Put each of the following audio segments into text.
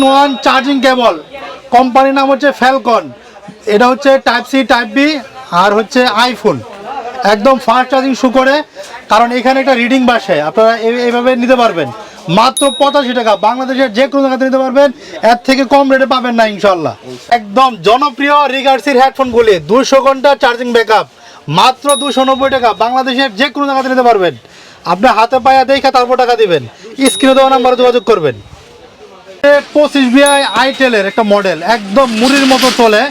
In one charging cable, কোম্পানির নাম হচ্ছে ফ্যালকন। এটা হচ্ছে টাইপ সি টাইপ বি আর হচ্ছে আইফোন, একদম ফাস্ট চার্জিং শু করে। কারণ এখানে একটা রিডিং বাসে, আপনারা এইভাবে নিতে পারবেন মাত্র 85 টাকা। বাংলাদেশের যে কোনো জায়গাতে নিতে পারবেন, এর থেকে কম রেটে পাবেন না ইনশাল্লাহ। একদম জনপ্রিয় রিগার্সির হেডফোনগুলি 200 ঘন্টা চার্জিং ব্যাকআপ, মাত্র 290 টাকা। বাংলাদেশের যে কোনো জায়গাতে নিতে পারবেন, আপনি হাতে পায়ে দেখে তারপর টাকা দিবেন। স্ক্রিনে দেওয়া নাম্বারে যোগাযোগ করবেন। 25 VI আইটেলের একটা মডেল, একদম মুড়ির মতো চলে,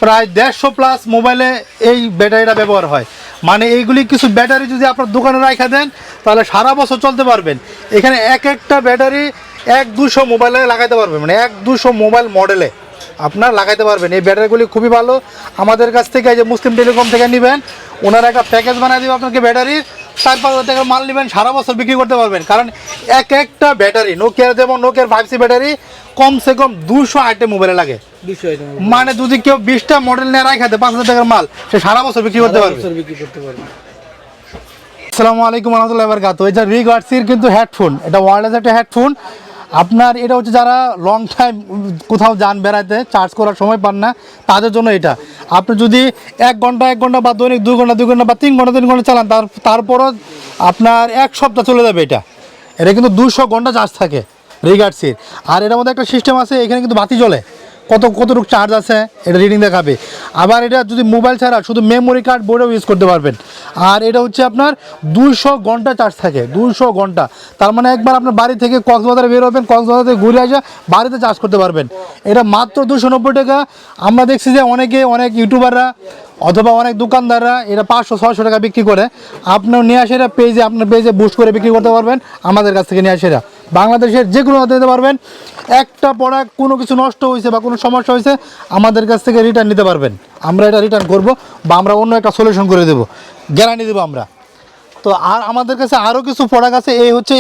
প্রায় 150+ মোবাইলে এই ব্যাটারিটা ব্যবহার হয়। মানে এইগুলি কিছু ব্যাটারি যদি আপনার দোকানে রাখা দেন তাহলে সারা বছর চলতে পারবেন। এখানে এক একটা ব্যাটারি 100-200 মোবাইলে লাগাইতে পারবেন, মানে 100-200 মোবাইল মডেলে আপনার লাগাইতে পারবেন। এই ব্যাটারিগুলি খুবই ভালো। আমাদের কাছ থেকে এই যে মুসলিম টেলিকম থেকে নেবেন, ওনারা একটা প্যাকেজ বানিয়ে দেবে আপনাকে ব্যাটারির, 4-5 টাকার মাল নেবেন, সারা বছর বিক্রি করতে পারবেন। কারণ এক একটা ব্যাটারি, নোকিয়ার যেমন নোকিয়ার 5C ব্যাটারি কমসে কম 200 আইটেম মোবাইলে লাগে। মানে যদি কেউ 20টা মডেল নিয়ে রাখাতে 5,000 টাকার মাল, সে সারা বছর বিক্রি করতে পারবে। আসসালামু আলাইকুম ওয়া রাহমাতুল্লাহি ওয়া বারাকাতুহু। এটা রিগার্সির কিন্তু হেডফোন, এটা ওয়্যারলেস একটা হেডফোন। আপনার এটা হচ্ছে যারা লং টাইম কোথাও যান বেড়াতে, চার্জ করার সময় পান না, তাদের জন্য এটা। আপনি যদি 1 ঘন্টা বা দৈনিক 2 ঘন্টা বা 3 ঘন্টা চালান, তারপরও আপনার 1 সপ্তাহ চলে যাবে। এটা কিন্তু 200 ঘন্টা চার্জ থাকে রিগার্সির। আর এটার মধ্যে একটা সিস্টেম আছে, এখানে কিন্তু বাতি জ্বলে, কতটুকু চার্জ আছে এটা রিডিং দেখাবে। আবার এটা যদি মোবাইল ছাড়া শুধু মেমোরি কার্ড বোর্ডেও ইউজ করতে পারবেন। আর এটা হচ্ছে আপনার 200 ঘন্টা চার্জ থাকে, 200 ঘন্টা। তার মানে একবার আপনার বাড়ি থেকে কক্সবাজারে বের হবেন, কক্সবাজার থেকে ঘুরে আসা বাড়িতে চার্জ করতে পারবেন। এটা মাত্র 290 টাকা। আমরা দেখছি যে অনেক ইউটিউবাররা অথবা অনেক দোকানদাররা এটা 500-600 টাকা বিক্রি করে। আপনার নিয়ে আসে এটা পেজে, আপনার পেজে বুস্ট করে বিক্রি করতে পারবেন। আমাদের কাছ থেকে নিয়ে আসে এটা বাংলাদেশের যে কোনো দিতে পারবেন। একটা প্রোডাক্ট কোনো কিছু নষ্ট হয়েছে বা কোনো সমস্যা হয়েছে, আমাদের কাছ থেকে রিটার্ন নিতে পারবেন। আমরা এটা রিটার্ন করব বা আমরা অন্য একটা সলিউশন করে দেবো, গ্যারান্টি দেবো আমরা। তো আর আমাদের কাছে আরও কিছু প্রোডাক্ট আছে। এই হচ্ছে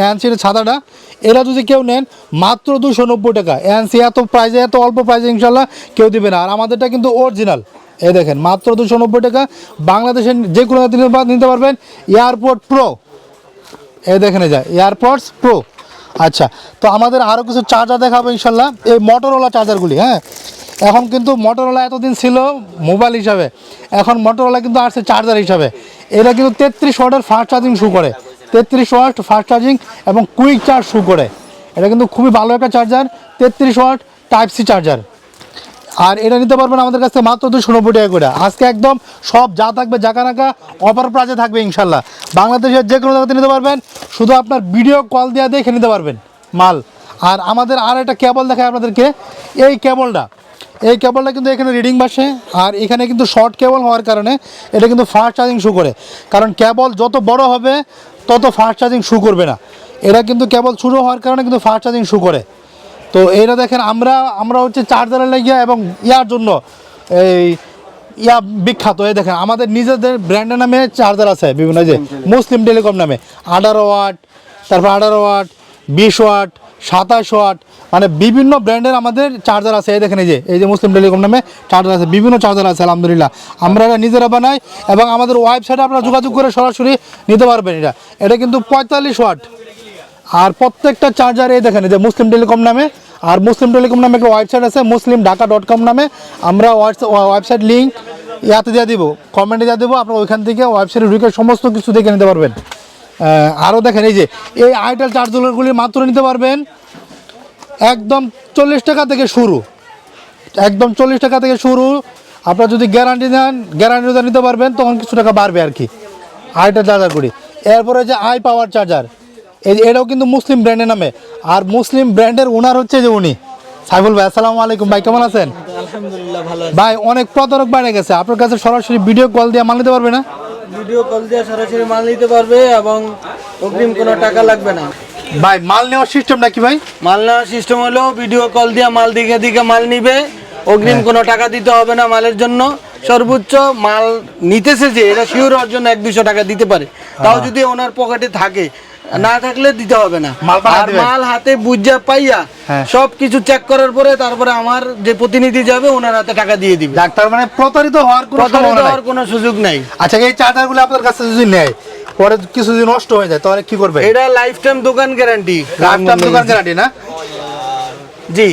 এএনসির ছাতাটা, এরা যদি কেউ নেন মাত্র 290 টাকা। এএনসি এত অল্প প্রাইজে ইনশাল্লাহ কেউ দিবে না। আর আমাদেরটা কিন্তু অরিজিনাল। এই দেখেন মাত্র 290 টাকা। বাংলাদেশের যে কোনো নিতে পারবেন। এয়ারপোর্ট প্রো, এই দেখেন এই যায় এয়ারপডস প্রো। আচ্ছা, তো আমাদের আরও কিছু চার্জার দেখাবো ইনশাল্লাহ। এই মোটরোলা চার্জারগুলি, হ্যাঁ, এখন কিন্তু মোটরোলা এতদিন ছিল মোবাইল হিসাবে, এখন মোটরোলা কিন্তু আসছে চার্জার হিসাবে। এটা কিন্তু 33 ওয়াটের ফাস্ট চার্জিং শু করে, 33 ওয়াট ফাস্ট চার্জিং এবং কুইক চার্জ শু করে। এটা কিন্তু খুবই ভালো একটা charger, 33 watt type C charger. আর এটা নিতে পারবেন আমাদের কাছে মাত্র 290 টাকা করে। আজকে একদম সব যা থাকবে জাকানাকা অফার প্রাইজে থাকবে ইনশাল্লাহ। বাংলাদেশের যে কোনো জায়গাতে নিতে পারবেন, শুধু আপনার ভিডিও কল দিয়ে দেখে নিতে পারবেন মাল। আর আমাদের আর একটা কেবল দেখায় আপনাদেরকে। এই কেবলটা কিন্তু এখানে রিডিং বাসে। আর এখানে কিন্তু শর্ট কেবল হওয়ার কারণে এটা কিন্তু ফাস্ট চার্জিং শু করে। কারণ কেবল যত বড় হবে তত ফাস্ট চার্জিং শু করবে না। এটা কিন্তু কেবল ছোটো হওয়ার কারণে কিন্তু ফাস্ট চার্জিং শু করে। তো এইটা দেখেন, আমরা হচ্ছে চার্জারের লাগিয়ে এবং ইয়ার জন্য এই বিখ্যাত। এই দেখেন আমাদের নিজেদের ব্র্যান্ডের নামে চার্জার আছে বিভিন্ন, যে মুসলিম টেলিকম নামে 18 ওয়াট, তারপর 18 ওয়াট, 20 ওয়াট, 27 ওয়াট, মানে বিভিন্ন ব্র্যান্ডের আমাদের চার্জার আছে। এই দেখেন এই যে মুসলিম টেলিকম নামে চার্জার আছে, বিভিন্ন চার্জার আছে আলহামদুলিল্লাহ। আমরা এটা নিজেরা বানাই এবং আমাদের ওয়েবসাইটে আপনারা যোগাযোগ করে সরাসরি নিতে পারবেন। এটা কিন্তু 45 ওয়াট। আর প্রত্যেকটা চার্জার এই দেখেন যে মুসলিম টেলিকম নামে। আর মুসলিম টেলিকম নামে একটা ওয়েবসাইট আছে muslimdhaka.com নামে। আমরা ওয়েবসাইট লিঙ্ক ইয়াতে দিয়ে দিব, কমেন্টে দিয়ে দেবো। আপনারা ওইখান থেকে ওয়েবসাইটে ঢুকে সমস্ত কিছু দেখে নিতে পারবেন। আরও দেখেন এই আইটেল চার্জারগুলি মাত্র নিতে পারবেন একদম 40 টাকা থেকে শুরু, একদম 40 টাকা থেকে শুরু। আপনারা যদি গ্যারান্টি নেন, গ্যারান্টিটা নিতে পারবেন, তখন কিছু টাকা বাড়বে আর কি আইটেল চার্জারগুলি। এরপরে যে আই পাওয়ার চার্জার, এটাও কিন্তু মুসলিম ব্র্যান্ডের নামে। আর মুসলিম ব্র্যান্ডের ওনার হচ্ছে যে উনি সাইফুল ভাই। আসসালামু আলাইকুম ভাই, কেমন আছেন? আলহামদুলিল্লাহ ভালো আছি ভাই। অনেক প্রতারক বেড়ে গেছে, আপনার কাছে সরাসরি ভিডিও কল দিয়ে মাল নিতে পারবে না? ভিডিও কল দিয়ে সরাসরি মাল নিতে পারবে এবং অগ্রিম কোনো টাকা লাগবে না ভাই। মাল নেওয়ার সিস্টেমটা কি ভাই? মাল নেওয়ার সিস্টেম হলো ভিডিও কল দিয়ে মাল দিকে মাল নিবে, অগ্রিম কোনো টাকা দিতে হবে না মালের জন্য। সর্বোচ্চ মাল নিতেছে যে এটা শিওর হওয়ার জন্য 100-200 টাকা দিতে পারে, তাও যদি ওনার পকেটে থাকে, না থাকলে দিতে হবে না। আর মাল হাতে বুঝা পাইয়া সব কিছু চেক করার পরে তারপরে আমার যে প্রতিনিধি যাবে ওনার হাতে টাকা দিয়ে দিবে। ডাক্তার মানে প্রতারিত হওয়ার কোনো সুযোগ নাই। আচ্ছা, এই চার্জারগুলো আপনার কাছে যদি নেয়, পরে কিছু যদি নষ্ট হয়ে যায় তাহলে কি করবে? এটা লাইফ টাইম দোকান গ্যারান্টি। লাইফ টাইম দোকান গ্যারান্টি না? জি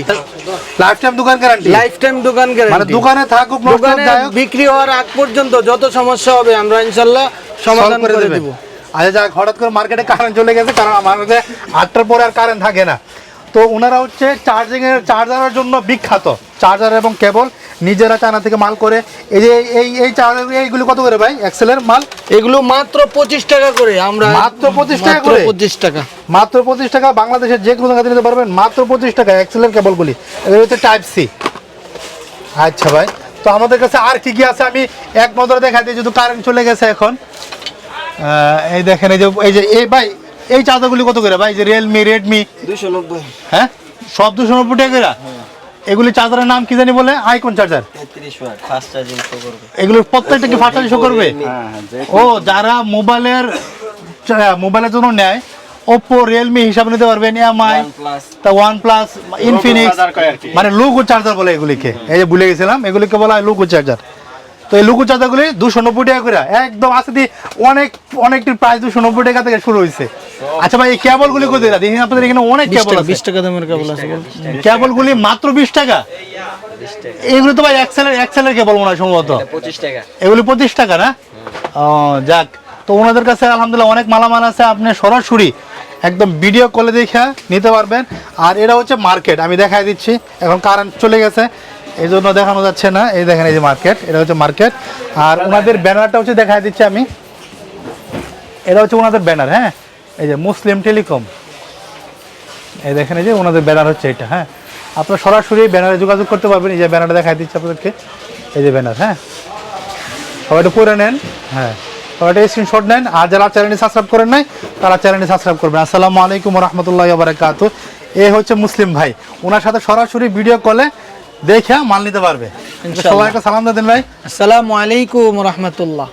লাইফ টাইম দোকান গ্যারান্টি, লাইফ টাইম দোকান মানে গ্যারান্টি। দোকানে থাকুক নষ্ট হোক, দোকানে যাই হোক, বিক্রি হওয়ার আগ পর্যন্ত যত সমস্যা হবে আমরা ইনশাল্লাহ সমাধান করে দেবে। দেব। আচ্ছা যাক, হঠাৎ করে মার্কেটে কারেন্ট চলে গেছে, কারণ আমার মধ্যে 8টার পরে আর কারেন্ট থাকে না। তো ওনারা হচ্ছে চার্জারের জন্য বিখ্যাত, চার্জার এবং কেবল নিজেরা চায়না থেকে মাল করে। এই যে এই চার্জার এইগুলো কত করে ভাই এক্সেলের মাল? এগুলো মাত্র 25 টাকা করে, আমরা মাত্র 25 টাকা করে? 25 টাকা, মাত্র 25 টাকা, বাংলাদেশের যে কোনো জায়গাতে নিতে পারবেন মাত্র 25 টাকা এক্সেলের কেবলগুলি। এগুলো হচ্ছে টাইপ সি। আচ্ছা ভাই, তো আমাদের কাছে আর কি কি আছে আমি এক নজরে দেখাই দিই, যেহেতু কারেন্ট চলে গেছে এখন। এই দেখেন, এই ভাই এই চার্জারগুলি কত করে ভাই? যে রিয়েলমি, রেডমি 290, হ্যাঁ সব 290 টাকা করে। এগুলি চার্জারের নাম কি জানি বলে? Icon charger. 33 watt fast charging show করবে। এগুলো প্রত্যেকটা কি ফাস্ট চার্জিং শো করবে? ও, যারা মোবাইলের জন্য নেয়, ওপো, রিয়েলমি হিসাবে নিতে পারবেন, এমআই, তা OnePlus, ইনফিনিক্স, মানে লুকো চার্জার বলে এগুলিকে। এই যে ভুলে গেছিলাম, এগুলিকে বলা হয় লুকো চার্জার। তো এই লুকো চার্জারগুলি 290 টাকা করে একদম আছে। অনেকটির প্রাইস 290 টাকা থেকে শুরু হয়েছে। আচ্ছা ভাই, এই কেবলগুলি কত টাকা? দেখেন আপনাদের এখানে অনেক কেবল আছে। 20 টাকা দামের কেবল আছে। কেবলগুলি মাত্র 20 টাকা। এগুলো তো ভাই এক্সেলের কেবল মনে হয় সম্ভবত। 25 টাকা। এগুলি 25 টাকা না? ও যাক, তো ওনাদের কাছে আলহামদুলিল্লাহ অনেক মালামাল আছে, আপনি সরাসরি একদম ভিডিও কলে দেখে নিতে পারবেন। আর এটা হচ্ছে মার্কেট, আমি দেখাই দিচ্ছি। এখন কারেন্ট চলে গেছে এই জন্য দেখানো যাচ্ছে না। এই দেখেন, এই যে মার্কেট, এটা হচ্ছে মার্কেট। আর ওনাদের ব্যানারটা হচ্ছে দেখাই দিচ্ছি আমি। এটা হচ্ছে ওনাদের ব্যানার, হ্যাঁ, এই যে মুসলিম টেলিকম। এই দেখেন, এই যে ওনাদের ব্যানার হচ্ছে এটা। হ্যাঁ, আপনারা সরাসরি ব্যানারে যোগাযোগ করতে পারবেন। এই যে ব্যানারটা দেখাই দিচ্ছি আপনাদেরকে, এই যে ব্যানার। হ্যাঁ, সবাই একটু পড়ে নেন। হ্যাঁ, সবাই একটা স্ক্রিনশট নেন। আর যারা চ্যানেলটি সাবস্ক্রাইব করেন নাই, তারা চ্যানেলটি সাবস্ক্রাইব করবেন। আসসালামু আলাইকুম রহমতুল্লাহি ওয়া বারাকাতুহু। এ হচ্ছে মুসলিম ভাই, ওনার সাথে সরাসরি ভিডিও কলে দেখে মাল নিতে পারবে। সবাই একটা সালাম দেন ভাই। আসসালামু আলাইকুম রাহমাতুল্লাহ।